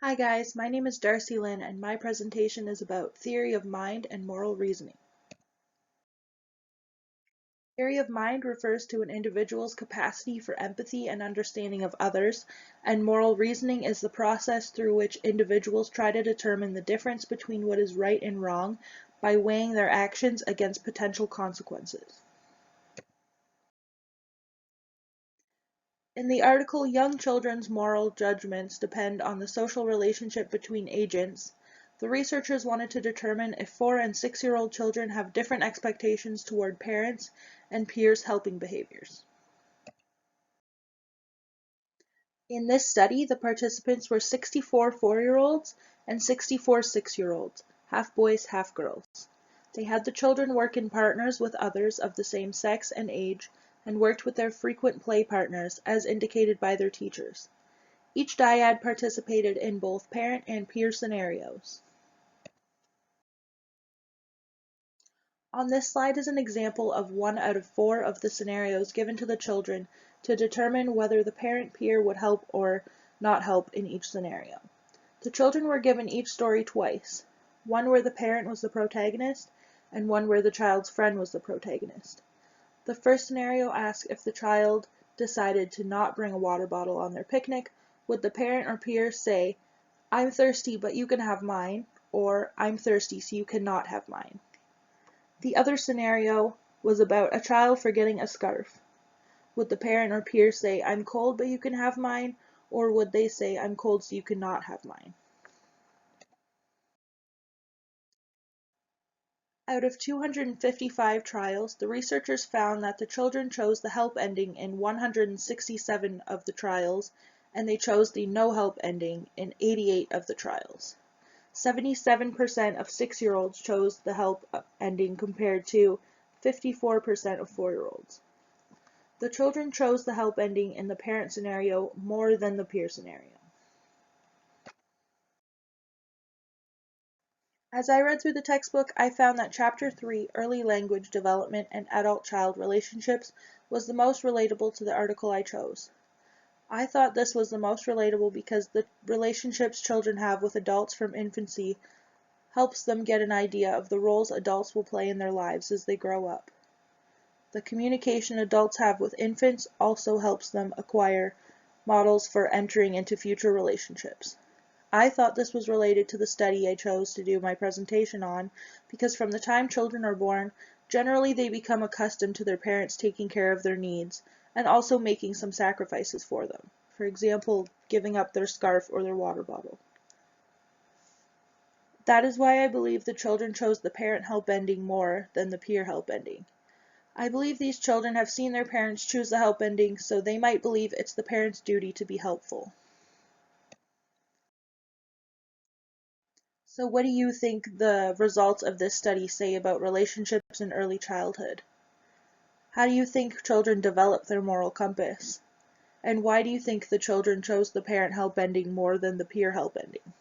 Hi guys, my name is Darci-Lynn and my presentation is about theory of mind and moral reasoning. Theory of mind refers to an individual's capacity for empathy and understanding of others, and moral reasoning is the process through which individuals try to determine the difference between what is right and wrong by weighing their actions against potential consequences. In the article, young children's moral judgments depend on the social relationship between agents. The researchers wanted to determine if 4 and 6-year-old children have different expectations toward parents and peers' helping behaviors. In this study, the participants were 64 4-year-olds and 64 6-year-olds, half boys, half girls. They had the children work in partners with others of the same sex and age, and worked with their frequent play partners, as indicated by their teachers. Each dyad participated in both parent and peer scenarios. On this slide is an example of 1 out of 4 of the scenarios given to the children to determine whether the parent-peer would help or not help in each scenario. The children were given each story twice, one where the parent was the protagonist and one where the child's friend was the protagonist. The first scenario asks if the child decided to not bring a water bottle on their picnic, would the parent or peer say, "I'm thirsty, but you can have mine," or "I'm thirsty, so you cannot have mine." The other scenario was about a child forgetting a scarf. Would the parent or peer say, "I'm cold, but you can have mine," or would they say, "I'm cold, so you cannot have mine"? Out of 255 trials, the researchers found that the children chose the help ending in 167 of the trials, and they chose the no help ending in 88 of the trials. 77% of 6-year-olds chose the help ending compared to 54% of 4-year-olds. The children chose the help ending in the parent scenario more than the peer scenario. As I read through the textbook, I found that Chapter 3, Early Language Development and Adult-Child Relationships, was the most relatable to the article I chose. I thought this was the most relatable because the relationships children have with adults from infancy helps them get an idea of the roles adults will play in their lives as they grow up. The communication adults have with infants also helps them acquire models for entering into future relationships. I thought this was related to the study I chose to do my presentation on because from the time children are born, generally they become accustomed to their parents taking care of their needs and also making some sacrifices for them. For example, giving up their scarf or their water bottle. That is why I believe the children chose the parent help ending more than the peer help ending. I believe these children have seen their parents choose the help ending, so they might believe it's the parent's duty to be helpful. So what do you think the results of this study say about relationships in early childhood? How do you think children develop their moral compass? And why do you think the children chose the parent help ending more than the peer help ending?